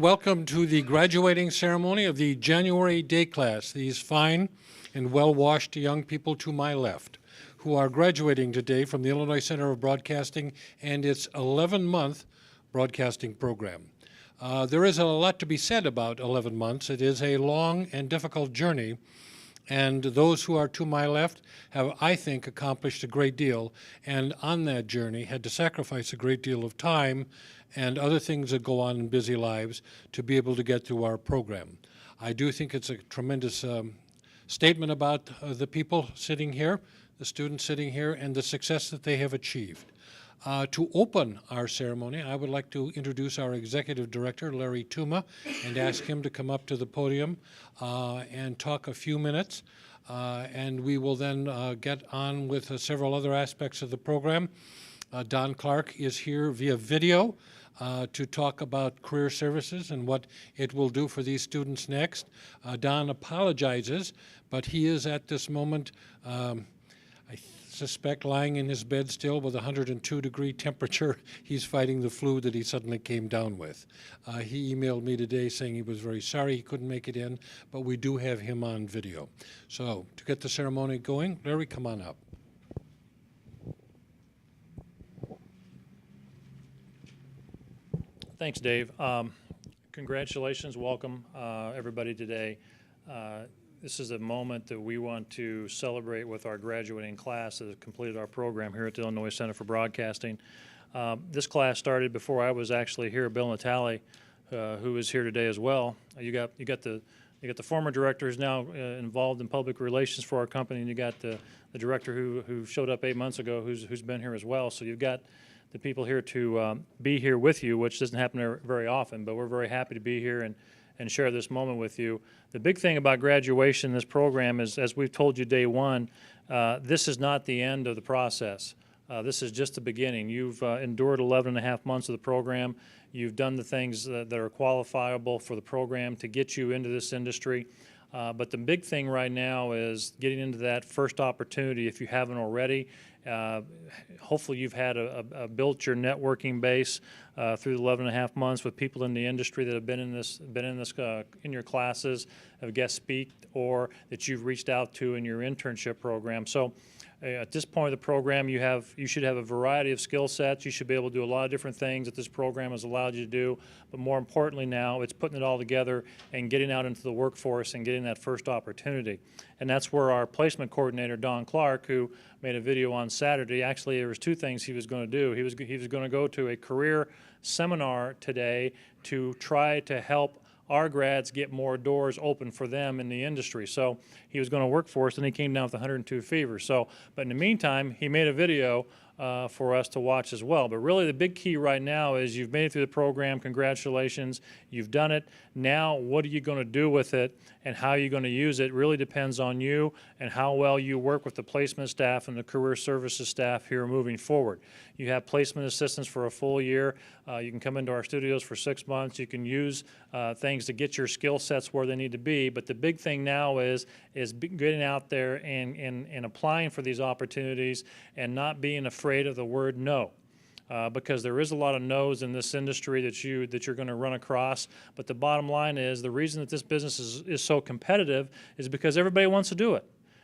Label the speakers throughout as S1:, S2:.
S1: welcome to the graduating ceremony of the January day class, these fine and well-washed young people to my left, who are graduating today from the Illinois Center of Broadcasting and its 11-month broadcasting program. There is a lot to be said about 11 months. It is a long and difficult journey, and those who are to my left have, I think, accomplished a great deal, and on that journey had to sacrifice a great deal of time and other things that go on in busy lives to be able to get through our program. I do think it's a tremendous statement about the people sitting here, the students sitting here, and the success that they have achieved. To open our ceremony, I would like to introduce our Executive Director, Larry Tuma, and ask him to come up to the podium and talk a few minutes. And we will then get on with several other aspects of the program. Don Clark is here via video to talk about career services and what it will do for these students next. Don apologizes, but he is at this moment, I suspect, lying in his bed still with 102-degree temperature. He's fighting the flu that he suddenly came down with. He emailed me today saying he was very sorry he couldn't make it in, but we do have him on video. So to get the ceremony going, Larry, come on up.
S2: Thanks, Dave. Congratulations, welcome everybody today. This is a moment that we want to celebrate with our graduating class that has completed our program here at the Illinois Center for Broadcasting. This class started before I was actually here. Bill Natale, who is here today as well. You got the former director who's now involved in public relations for our company, and you got the director who showed up 8 months ago, who's been here as well. So you've got the people here to be here with you, which doesn't happen very often, but we're very happy to be here and share this moment with you. The big thing about graduation in this program is, as we've told you day one, this is not the end of the process. This is just the beginning. You've endured 11 and a half months of the program. You've done the things that are qualifiable for the program to get you into this industry. But the big thing right now is getting into that first opportunity if you haven't already. Hopefully you've had built your networking base through the 11 and a half months with people in the industry that have been in your classes, have guest speak, or that you've reached out to in your internship program. So at this point of the program, you should have a variety of skill sets. You should be able to do a lot of different things that this program has allowed you to do. But more importantly now, it's putting it all together and getting out into the workforce and getting that first opportunity. And that's where our placement coordinator, Don Clark, who made a video on Saturday, actually there was two things he was going to do. He was going to go to a career seminar today to try to help our grads get more doors open for them in the industry. So he was going to work for us, and he came down with 102 fever. So, but in the meantime, he made a video for us to watch as well. But really the big key right now is you've made it through the program. Congratulations. You've done it. Now what are you going to do with it and how are you going to use it really depends on you and how well you work with the placement staff and the career services staff here moving forward. You have placement assistants for a full year. You can come into our studios for 6 months. You can use things to get your skill sets where they need to be. But the big thing now is getting out there and applying for these opportunities and not being afraid of the word no. Because there is a lot of no's in this industry that you're going to run across. But the bottom line is the reason that this business is so competitive is because everybody wants to do it.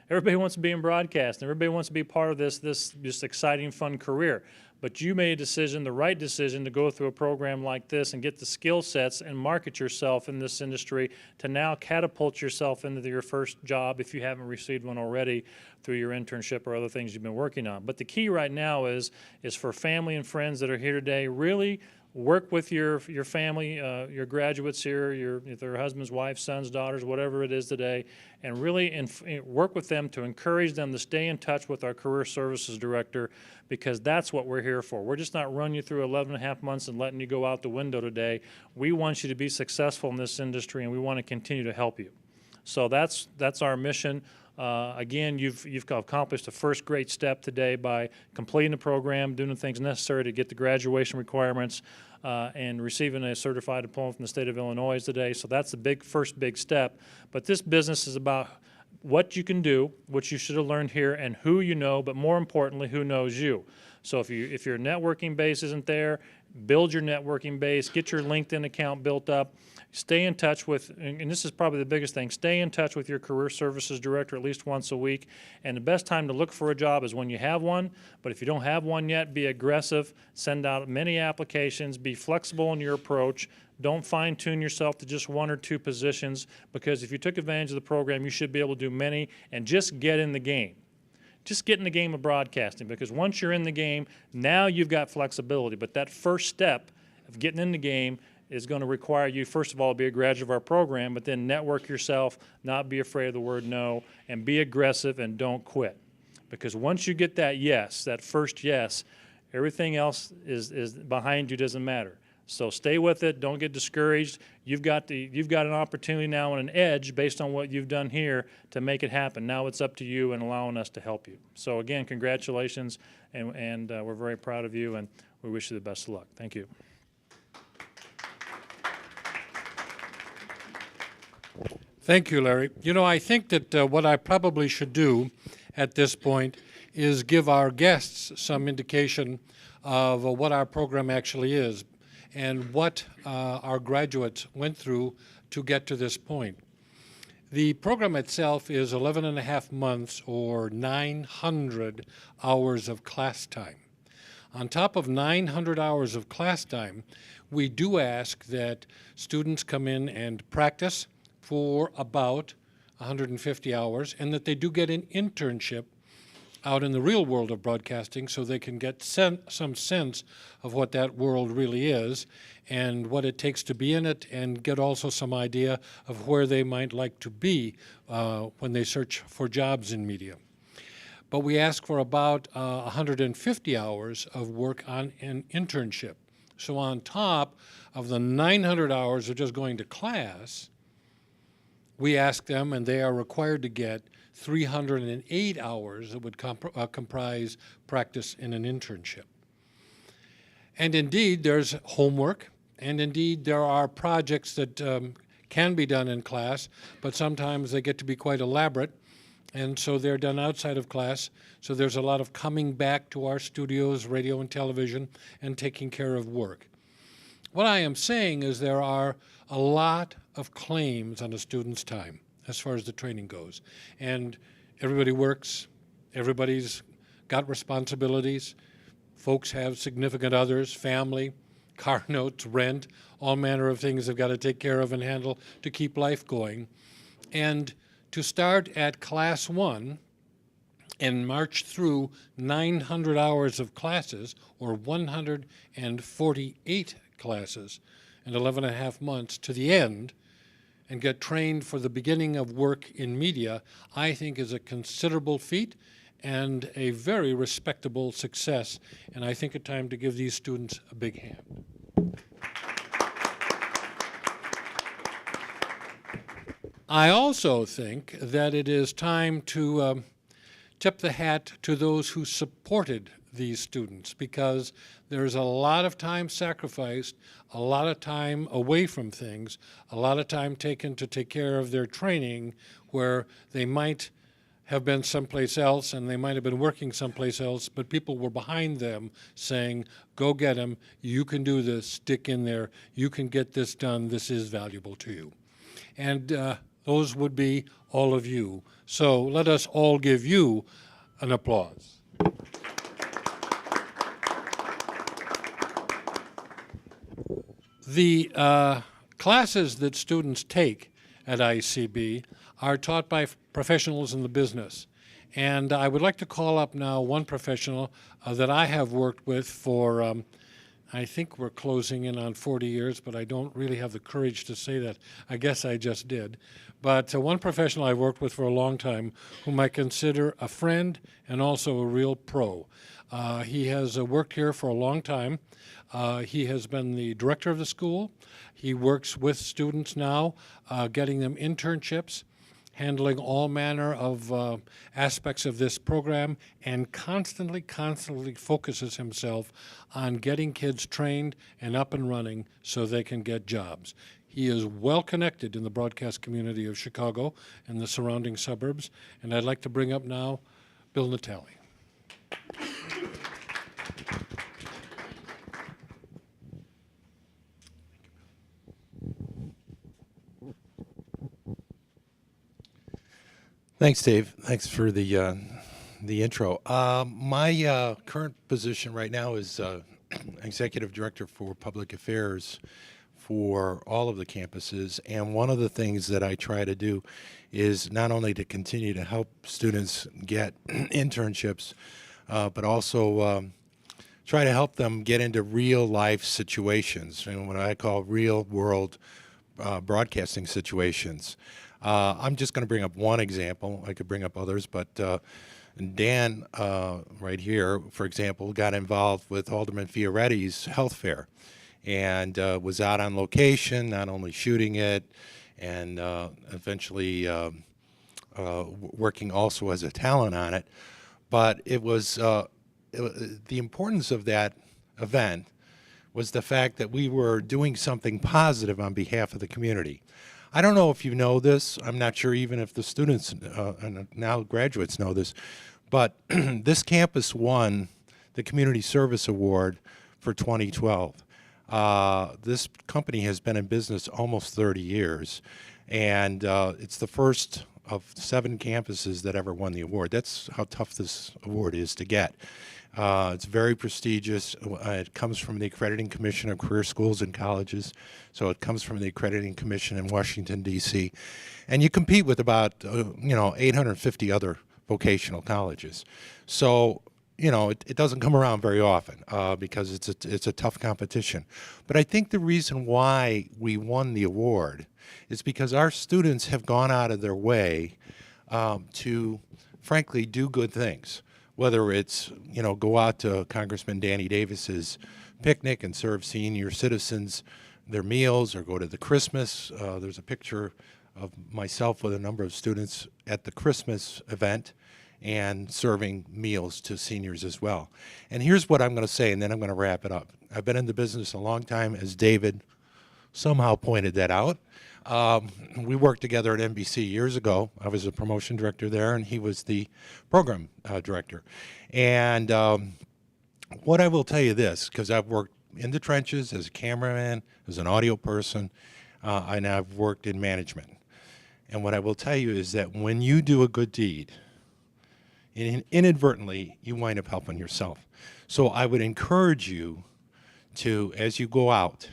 S2: Everybody wants to be in broadcasting. Everybody wants to be part of this exciting, fun career. But you made a decision, the right decision, to go through a program like this and get the skill sets and market yourself in this industry to now catapult yourself into your first job if you haven't received one already through your internship or other things you've been working on. But the key right now is for family and friends that are here today, really work with your family, your graduates here, their husbands, wives, sons, daughters, whatever it is today, and really work with them to encourage them to stay in touch with our career services director, because that's what we're here for. We're just not running you through 11 and a half months and letting you go out the window today. We want you to be successful in this industry, and we want to continue to help you. So that's our mission. Again, you've accomplished the first great step today by completing the program, doing the things necessary to get the graduation requirements, and receiving a certified diploma from the state of Illinois today. So that's the first big step. But this business is about what you can do, what you should have learned here, and who you know, but more importantly, who knows you. So if your networking base isn't there, build your networking base, get your LinkedIn account built up, stay in touch with, and this is probably the biggest thing, stay in touch with your career services director at least once a week. And the best time to look for a job is when you have one, but if you don't have one yet, be aggressive, send out many applications, be flexible in your approach. Don't fine-tune yourself to just one or two positions, because if you took advantage of the program, you should be able to do many, and just get in the game. Just get in the game of broadcasting, because once you're in the game, now you've got flexibility. But that first step of getting in the game is going to require you, first of all, to be a graduate of our program, but then network yourself, not be afraid of the word no, and be aggressive and don't quit. Because once you get that yes, that first yes, everything else is behind you, doesn't matter. So stay with it. Don't get discouraged. You've got an opportunity now and an edge based on what you've done here to make it happen. Now it's up to you and allowing us to help you. So again, congratulations, and we're very proud of you, and we wish you the best of luck. Thank you.
S1: Thank you, Larry. You know, I think that what I probably should do at this point is give our guests some indication of what our program actually is and what our graduates went through to get to this point. The program itself is 11 and a half months, or 900 hours of class time. On top of 900 hours of class time, we do ask that students come in and practice for about 150 hours, and that they do get an internship out in the real world of broadcasting, so they can get some sense of what that world really is and what it takes to be in it, and get also some idea of where they might like to be when they search for jobs in media. But we ask for about 150 hours of work on an internship. So on top of the 900 hours of just going to class, we ask them, and they are required to get 308 hours that would comprise practice in an internship. And indeed, there's homework, and indeed, there are projects that can be done in class, but sometimes they get to be quite elaborate, and so they're done outside of class. So there's a lot of coming back to our studios, radio and television, and taking care of work. What I am saying is there are a lot of claims on a student's time as far as the training goes. And everybody works, everybody's got responsibilities. Folks have significant others, family, car notes, rent, all manner of things they've got to take care of and handle to keep life going. And to start at class 1 and march through 900 hours of classes, or 148 classes in 11 and a half months to the end, and get trained for the beginning of work in media, I think is a considerable feat and a very respectable success. And I think it's time to give these students a big hand. I also think that it is time to tip the hat to those who supported these students, because there's a lot of time sacrificed, a lot of time away from things, a lot of time taken to take care of their training where they might have been someplace else and they might have been working someplace else, but people were behind them saying, go get them, you can do this, stick in there, you can get this done, this is valuable to you. And those would be all of you. So let us all give you an applause. The classes that students take at ICB are taught by professionals in the business. And I would like to call up now one professional that I have worked with for, I think we're closing in on 40 years, but I don't really have the courage to say that. I guess I just did. But one professional I've worked with for a long time, whom I consider a friend and also a real pro. He has worked here for a long time. He has been the director of the school. He works with students now, getting them internships, handling all manner of aspects of this program, and constantly focuses himself on getting kids trained and up and running so they can get jobs. He is well connected in the broadcast community of Chicago and the surrounding suburbs, and I'd like to bring up now Bill Natale.
S3: Thanks, Dave. Thanks for the intro. My current position right now is executive director for public affairs for all of the campuses. And one of the things that I try to do is not only to continue to help students get internships, but also try to help them get into real life situations, and what I call real world broadcasting situations. I'm just going to bring up one example. I could bring up others, but Dan, right here, for example, got involved with Alderman Fioretti's health fair and was out on location, not only shooting it, and eventually working also as a talent on it. But the importance of that event was the fact that we were doing something positive on behalf of the community. I don't know if you know this. I'm not sure even if the students and now graduates know this, but this campus won the Community Service Award for 2012. This company has been in business almost 30 years, and it's the first of 7 campuses that ever won the award. That's how tough this award is to get. It's very prestigious. It comes from the Accrediting Commission of Career Schools and Colleges, so it comes from the Accrediting Commission in Washington, D.C. And you compete with about 850 other vocational colleges. So it doesn't come around very often because it's a tough competition. But I think the reason why we won the award is because our students have gone out of their way to, frankly, do good things. Whether it's, go out to Congressman Danny Davis's picnic and serve senior citizens their meals, or go to the Christmas. There's a picture of myself with a number of students at the Christmas event and serving meals to seniors as well. And here's what I'm going to say, and then I'm going to wrap it up. I've been in the business a long time, as David somehow pointed that out. We worked together at NBC years ago. I was a promotion director there, and he was the program director. And what I will tell you this, because I've worked in the trenches as a cameraman, as an audio person, and I've worked in management. And what I will tell you is that when you do a good deed, inadvertently, you wind up helping yourself. So I would encourage you to, as you go out,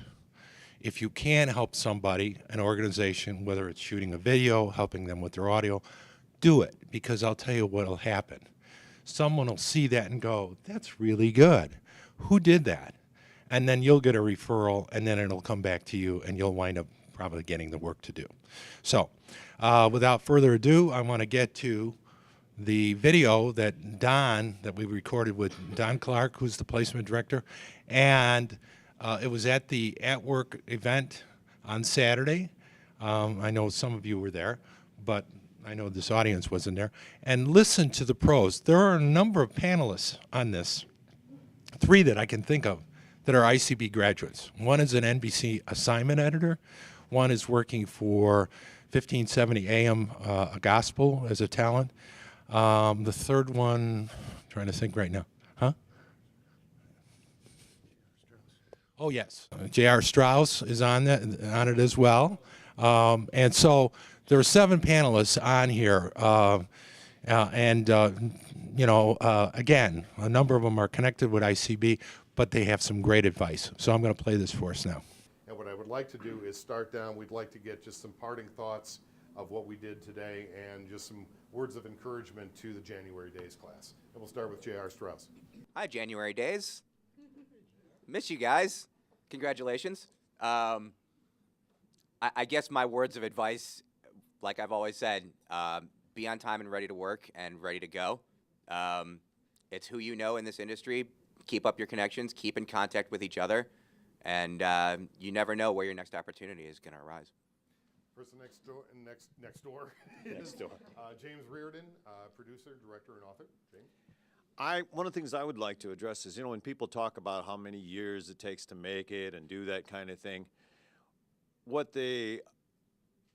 S3: if you can help somebody, an organization, whether it's shooting a video, helping them with their audio, do it, because I'll tell you what will happen. Someone will see that and go, that's really good. Who did that? And then you'll get a referral, and then it'll come back to you, and you'll wind up probably getting the work to do. So without further ado, I want to get to the video that we recorded with Don Clark, who's the placement director, and it was at the At Work event on Saturday. I know some of you were there, but I know this audience wasn't there. And listen to the pros. There are a number of panelists on this, 3 that I can think of, that are ICB graduates. One is an NBC assignment editor. One is working for 1570 AM Gospel as a talent. The third one, I'm trying to think right now. Huh? Oh, yes. J.R. Strauss is on it as well. And so there are 7 panelists on here. Again, a number of them are connected with ICB, but they have some great advice. So I'm going to play this for us now.
S4: And what I would like to do is start down. We'd like to get just some parting thoughts of what we did today and just some words of encouragement to the January Days class. And we'll start with J.R. Strauss.
S5: Hi, January Days. Miss you guys. Congratulations. I guess my words of advice, like I've always said, be on time and ready to work and ready to go. It's who you know in this industry. Keep up your connections. Keep in contact with each other. And you never know where your next opportunity is going to arise.
S4: Person next door is James Reardon, producer, director, and author. James?
S6: One of the things I would like to address is, when people talk about how many years it takes to make it and do that kind of thing, what they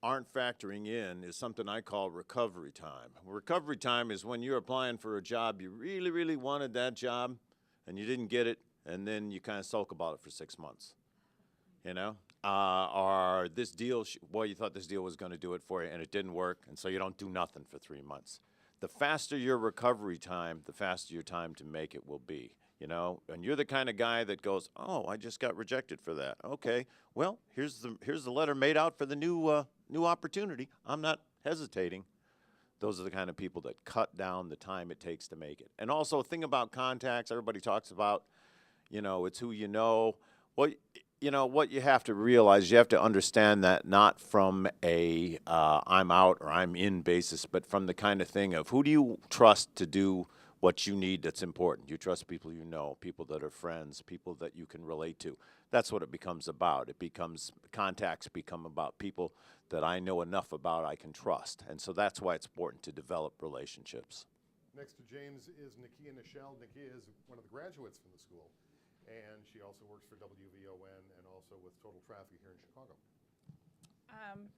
S6: aren't factoring in is something I call recovery time. Recovery time is when you're applying for a job, you really, really wanted that job, and you didn't get it, and then you kind of sulk about it for 6 months. or this deal, boy, you thought this deal was going to do it for you, and it didn't work, and so you don't do nothing for 3 months. The faster your recovery time, the faster your time to make it will be. You know, and you're the kind of guy that goes, "Oh, I just got rejected for that." Okay, well, here's the letter made out for the new opportunity. I'm not hesitating. Those are the kind of people that cut down the time it takes to make it. And also, thing about contacts, everybody talks about, you know, it's who you know. Well, you know, what you have to realize, you have to understand that not from a I'm out or I'm in basis, but from the kind of thing of who do you trust to do what you need that's important. You trust people you know, people that are friends, people that you can relate to. That's what it becomes about. Contacts become about people that I know enough about I can trust. And so that's why it's important to develop relationships.
S4: Next to James is Nakia Nichelle. Nakia is one of the graduates from the school, and she also works for WVON and also with Total Traffic here in Chicago.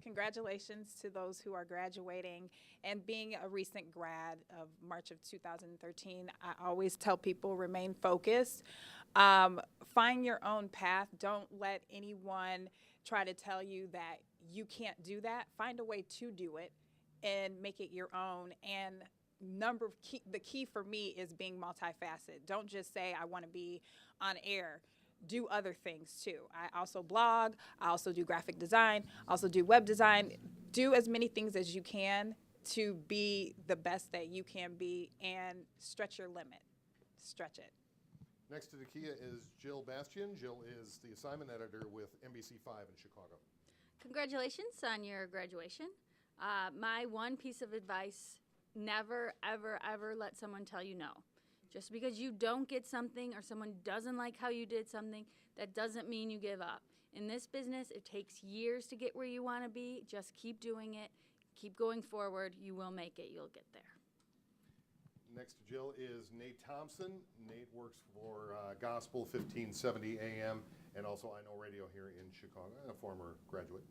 S7: Congratulations to those who are graduating, and being a recent grad of March of 2013, I always tell people remain focused. Find your own path. Don't let anyone try to tell you that you can't do that. Find a way to do it and make it your own. And the key for me is being multifaceted. Don't just say I want to be on air. Do other things too. I also blog, I also do graphic design, also do web design. Do as many things as you can to be the best that you can be, and stretch your limit. Stretch it.
S4: Next to Nakia is Jill Bastian. Jill is the assignment editor with NBC5 in Chicago.
S8: Congratulations on your graduation. My one piece of advice, never, ever, ever let someone tell you no. Just because you don't get something or someone doesn't like how you did something, that doesn't mean you give up. In this business, it takes years to get where you want to be. Just keep doing it. Keep going forward. You will make it. You'll get there.
S4: Next to Jill is Nate Thompson. Nate works for Gospel 1570 AM and also I Know Radio here in Chicago, and a former graduate.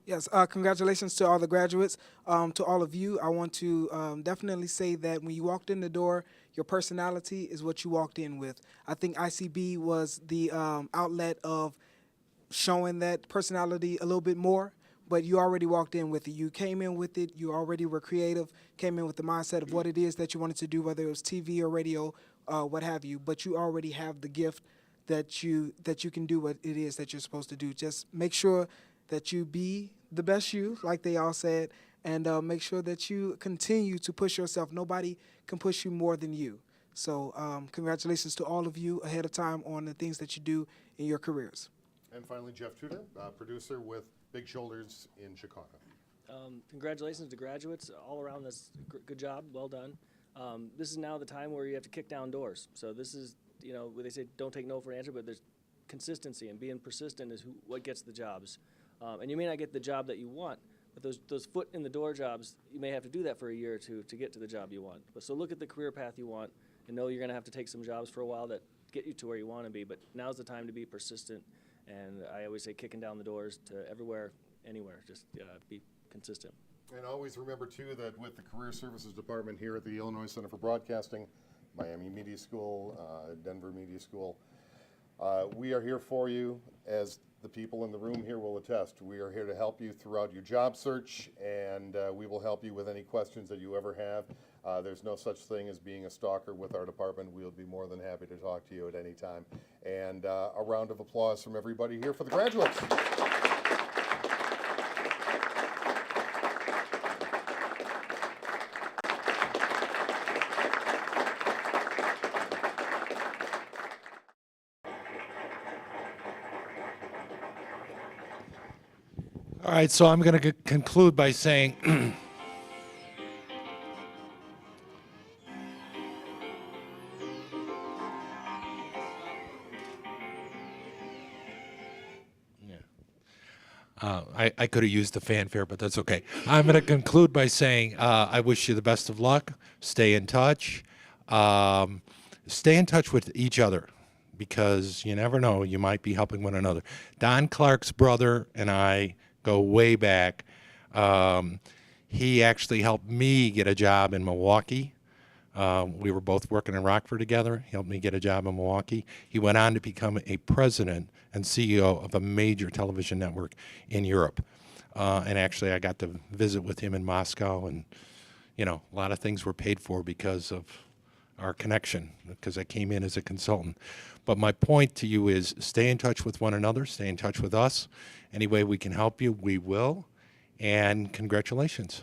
S9: Yes, congratulations to all the graduates. To all of you, I want to definitely say that when you walked in the door, your personality is what you walked in with. I think ICB was the outlet of showing that personality a little bit more, but you already walked in with it. You came in with it. You already were creative, came in with the mindset of what it is that you wanted to do, whether it was TV or radio, what have you, but you already have the gift that you can do what it is that you're supposed to do. Just make sure that you be the best you, like they all said, and make sure that you continue to push yourself. Nobody can push you more than you. So congratulations to all of you ahead of time on the things that you do in your careers.
S4: And finally, Jeff Tudor, producer with Big Shoulders in Chicago.
S10: Congratulations to graduates all around. This good job, well done. This is now the time where you have to kick down doors. So this is, you know, they say don't take no for an answer, but there's consistency, and being persistent is what gets the jobs. And you may not get the job that you want, but those foot in the door jobs, you may have to do that for a year or two to get to the job you want. But so look at the career path you want, and know you're going to have to take some jobs for a while that get you to where you want to be. But now's the time to be persistent. And I always say kicking down the doors to everywhere, anywhere. Just be consistent.
S4: And always remember, too, that with the Career Services Department here at the Illinois Center for Broadcasting, Miami Media School, Denver Media School, we are here for you, as the people in the room here will attest. We are here to help you throughout your job search, and we will help you with any questions that you ever have. There's no such thing as being a stalker with our department. We'll be more than happy to talk to you at any time. And a round of applause from everybody here for the graduates.
S3: All right, so I'm going to conclude by saying I could have used the fanfare, but that's okay. I'm going to conclude by saying I wish you the best of luck. Stay in touch. Stay in touch with each other, because you never know, you might be helping one another. Don Clark's brother and I go way back. He actually helped me get a job in Milwaukee We were both working in Rockford together. He helped me get a job in Milwaukee. He went on to become a president and CEO of a major television network in Europe. And actually, I got to visit with him in Moscow, and a lot of things were paid for because of our connection, because I came in as a consultant. But my point to you is stay in touch with one another, stay in touch with us. Any way we can help you, we will. And congratulations.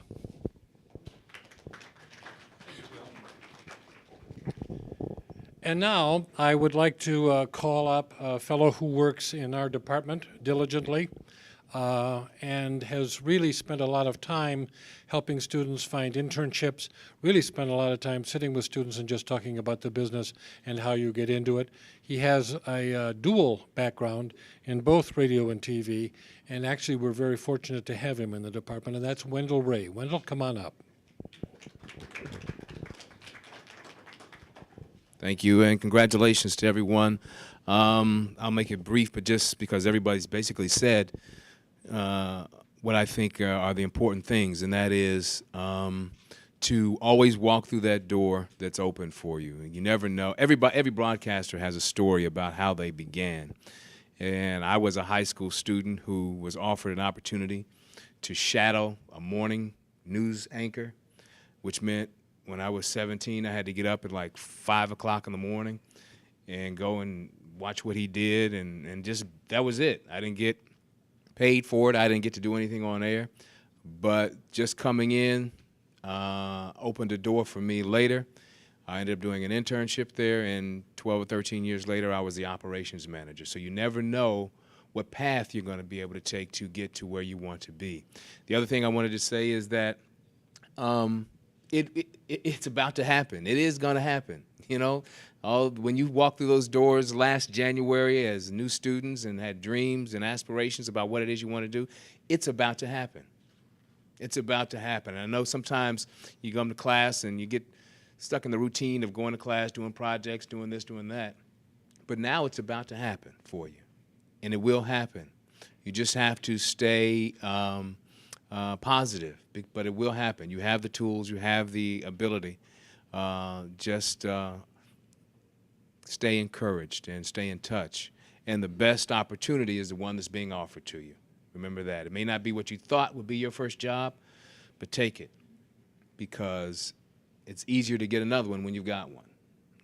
S1: And now I would like to call up a fellow who works in our department diligently and has really spent a lot of time helping students find internships, really spent a lot of time sitting with students and just talking about the business and how you get into it. He has a dual background in both radio and TV, and actually we're very fortunate to have him in the department, and that's Wendell Ray. Wendell, come on up.
S11: Thank you, and congratulations to everyone. I'll make it brief, but just because everybody's basically said what I think are the important things, and that is to always walk through that door that's open for you. You never know. Every broadcaster has a story about how they began. And I was a high school student who was offered an opportunity to shadow a morning news anchor, which meant when I was 17, I had to get up at like 5 o'clock in the morning and go and watch what he did, and just that was it. I didn't get paid for it. I didn't get to do anything on air. But just coming in opened a door for me later. I ended up doing an internship there, and 12 or 13 years later, I was the operations manager. So you never know what path you're going to be able to take to get to where you want to be. The other thing I wanted to say is that it's about to happen. It is going to happen. When you walk through those doors last January as new students and had dreams and aspirations about what it is you want to do, it's about to happen. It's about to happen. I know sometimes you come to class and you get stuck in the routine of going to class, doing projects, doing this, doing that. But now it's about to happen for you, and it will happen. You just have to stay positive, but it will happen. You have the tools, you have the ability. Just stay encouraged and stay in touch. And the best opportunity is the one that's being offered to you. Remember that. It may not be what you thought would be your first job, but take it, because it's easier to get another one when you've got one.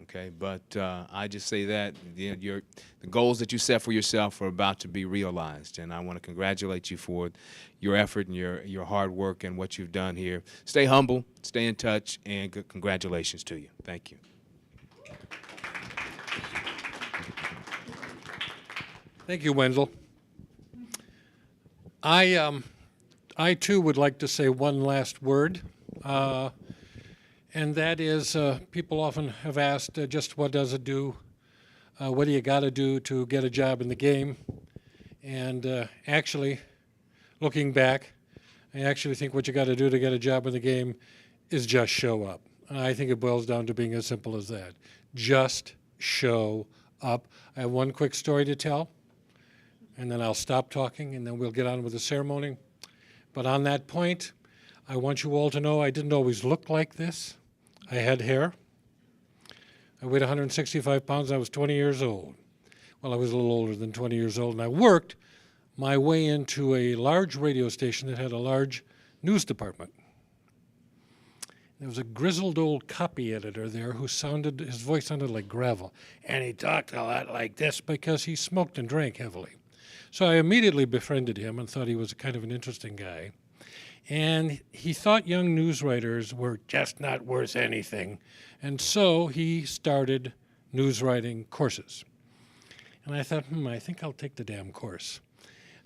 S11: Okay, but I just say that the goals that you set for yourself are about to be realized, and I want to congratulate you for your effort and your hard work and what you've done here. Stay humble, stay in touch, and congratulations to you. Thank you.
S1: Thank you, Wendell. I too would like to say one last word. And that is, people often have asked, just what does it do? What do you got to do to get a job in the game? And actually, looking back, I actually think what you got to do to get a job in the game is just show up. And I think it boils down to being as simple as that. Just show up. I have one quick story to tell, and then I'll stop talking, and then we'll get on with the ceremony. But on that point, I want you all to know I didn't always look like this. I had hair. I weighed 165 pounds. I was 20 years old. Well, I was a little older than 20 years old, and I worked my way into a large radio station that had a large news department. There was a grizzled old copy editor there who his voice sounded like gravel, and he talked a lot like this because he smoked and drank heavily. So I immediately befriended him and thought he was kind of an interesting guy. And he thought young news writers were just not worth anything. And so he started news writing courses. And I thought, I think I'll take the damn course.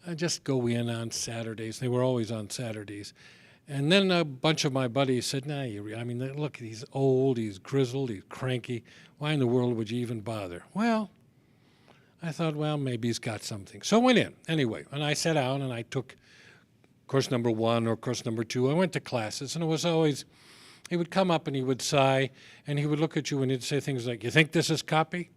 S1: I just go in on Saturdays. They were always on Saturdays. And then a bunch of my buddies said, look, he's old, he's grizzled, he's cranky. Why in the world would you even bother? Well, I thought, maybe he's got something. So I went in anyway. And I sat down and I took course number 1 or course number 2. I went to classes, and it was always, he would come up and he would sigh, and he would look at you and he'd say things like, you think this is copy?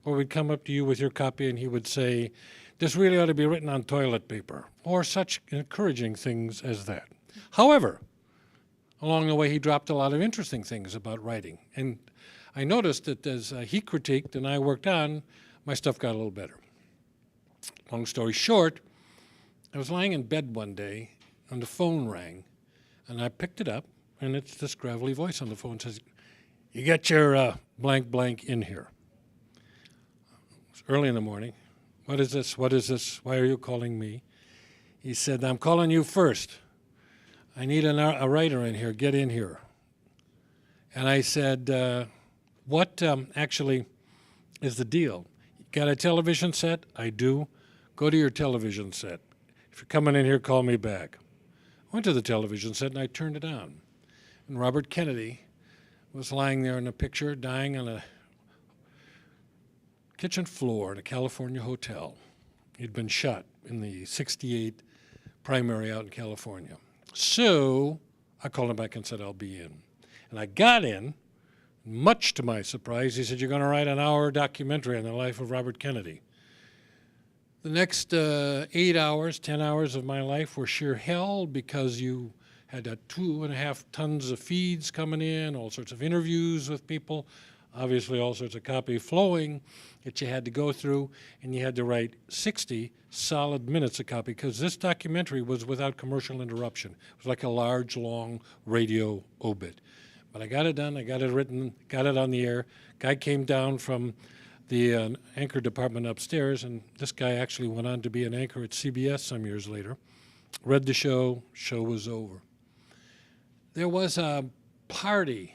S1: Or we'd come up to you with your copy and he would say, this really ought to be written on toilet paper, or such encouraging things as that. However, along the way, he dropped a lot of interesting things about writing. And I noticed that as he critiqued and I worked on, my stuff got a little better. Long story short, I was lying in bed one day and the phone rang, and I picked it up, and it's this gravelly voice on the phone says, "You got your blank blank in here." It's early in the morning. "What is this? What is this? Why are you calling me?" He said, "I'm calling you first. I need a writer in here. Get in here." And I said, what actually is the deal? Got a television set? I do. Go to your television set. If you're coming in here, call me back. I went to the television set and I turned it on. And Robert Kennedy was lying there in a picture, dying on a kitchen floor in a California hotel. He'd been shot in the '68 primary out in California. So I called him back and said, I'll be in. And I got in. Much to my surprise, he said, "You're going to write an hour documentary on the life of Robert Kennedy." The next 8 hours, 10 hours of my life were sheer hell because you had 2.5 tons of feeds coming in, all sorts of interviews with people, obviously all sorts of copy flowing that you had to go through, and you had to write 60 solid minutes of copy because this documentary was without commercial interruption. It was like a large, long radio obit. But I got it done, I got it written, got it on the air. Guy came down from the anchor department upstairs, and this guy actually went on to be an anchor at CBS some years later. Read the show was over. There was a party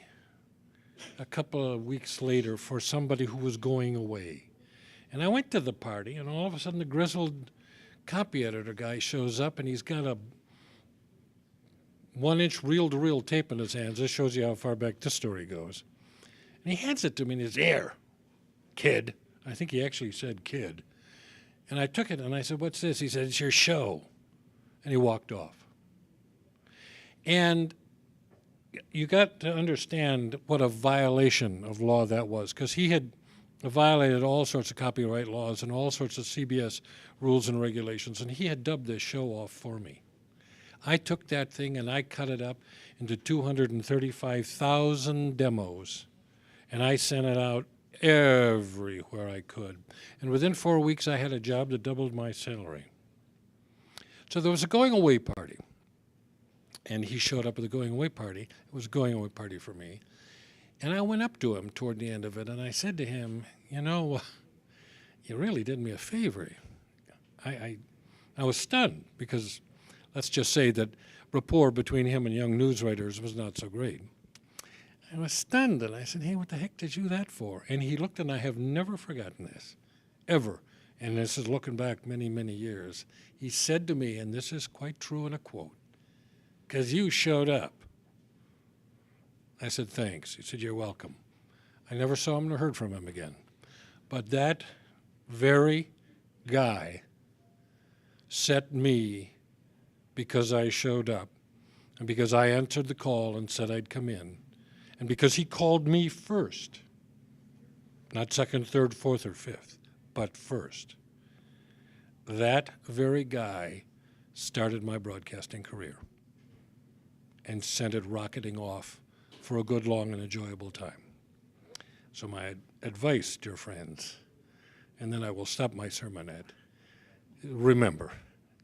S1: a couple of weeks later for somebody who was going away. And I went to the party, and all of a sudden the grizzled copy editor guy shows up, and he's got a 1-inch reel-to-reel tape in his hands. This shows you how far back this story goes. And he hands it to me and he says, "Here, kid." I think he actually said kid. And I took it and I said, "What's this?" He said, "It's your show." And he walked off. And you got to understand what a violation of law that was, because he had violated all sorts of copyright laws and all sorts of CBS rules and regulations, and he had dubbed this show off for me. I took that thing and I cut it up into 235,000 demos, and I sent it out everywhere I could. And within 4 weeks, I had a job that doubled my salary. So there was a going-away party, and he showed up at the going-away party. It was a going-away party for me. And I went up to him toward the end of it, and I said to him, "You know, you really did me a favor." I was stunned because, let's just say that rapport between him and young news writers was not so great. I was stunned, and I said, "Hey, what the heck did you do that for?" And he looked, and I have never forgotten this, ever. And this is looking back many, many years. He said to me, and this is quite true in a quote, "'Cause you showed up." I said, "Thanks." He said, "You're welcome." I never saw him or heard from him again. But that very guy set me because I showed up, and because I answered the call and said I'd come in, and because he called me first, not second, third, fourth, or fifth, but first. That very guy started my broadcasting career and sent it rocketing off for a good, long, and enjoyable time. So my advice, dear friends, and then I will stop my sermonette, remember,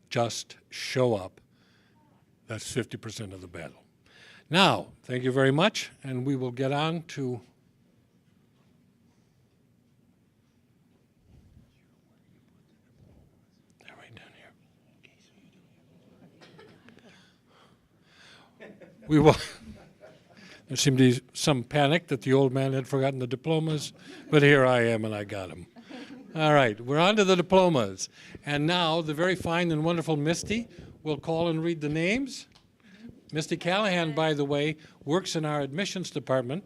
S1: just show up. That's 50% of the battle. Now, thank you very much, and we will get on to right down here. We will. There seemed to be some panic that the old man had forgotten the diplomas, but here I am, and I got them. All right, we're on to the diplomas. And now the very fine and wonderful Misty will call and read the names. Misty Callahan, by the way, works in our admissions department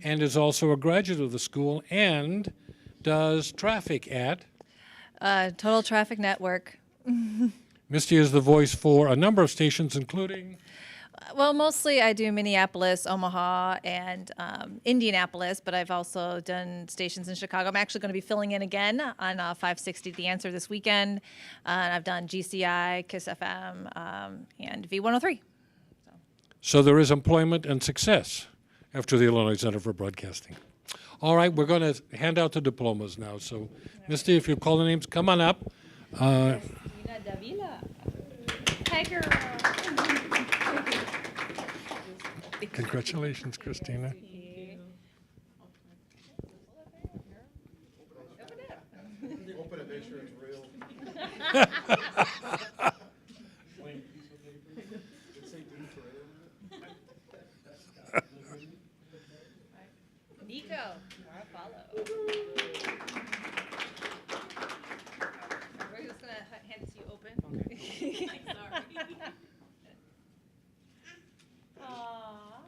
S1: and is also a graduate of the school and does traffic at
S12: Total Traffic Network.
S1: Misty is the voice for a number of stations, including
S12: Well, mostly I do Minneapolis, Omaha, and Indianapolis, but I've also done stations in Chicago. I'm actually going to be filling in again on 560 The Answer this weekend. And I've done GCI, KISS FM, and V103.
S1: so there is employment and success after the Illinois Center for Broadcasting. All right, we're going to hand out the diplomas now. So, Misty, if you call the names, come on up.
S12: Christina Davila. Hey, girl.
S1: Congratulations, Christina.
S4: Open it, make sure it's real.
S12: Nico. Follow. We're just going to hand this to you open. Okay. Aww.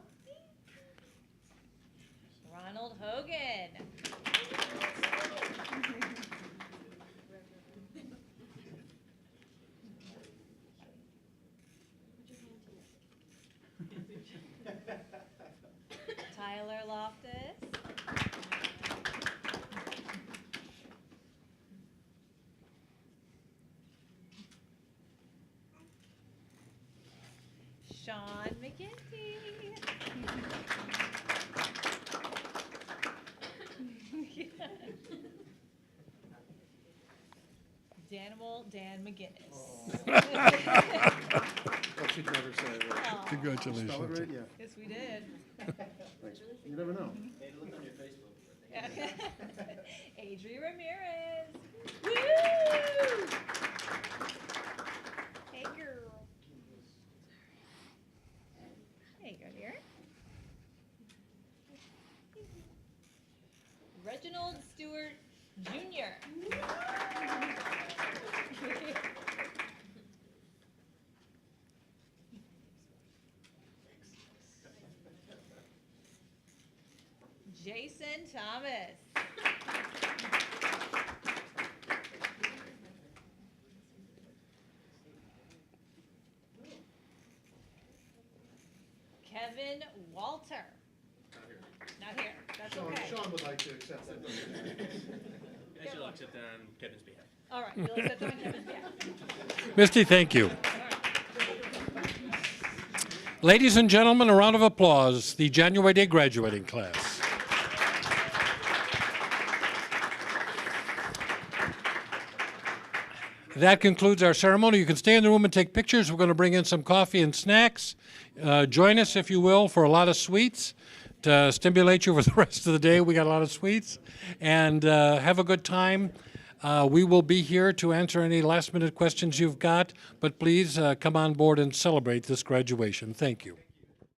S12: Ronald Hogan. Tyler Loftus. Sean McGinty. Danimal Dan McGinnis.
S4: She'd never say it right.
S12: Aw.
S1: Congratulations.
S4: Spell it right? Yeah.
S12: Yes, we did.
S4: You never know.
S12: Adri Ramirez. Woo! Hey, girl. There you go, dear. Reginald Stewart Jr. Jason Thomas. Kevin Walter. Not here. That's okay.
S4: Sean would like to accept that.
S13: I shall accept that on Kevin's behalf.
S12: All right, you'll accept that on Kevin's behalf.
S1: Misty, thank you. Ladies and gentlemen, a round of applause, the January Day graduating class. That concludes our ceremony. You can stay in the room and take pictures. We're going to bring in some coffee and snacks. Join us, if you will, for a lot of sweets to stimulate you for the rest of the day. We got a lot of sweets. And have a good time. We will be here to answer any last-minute questions you've got, but please come on board and celebrate this graduation. Thank you.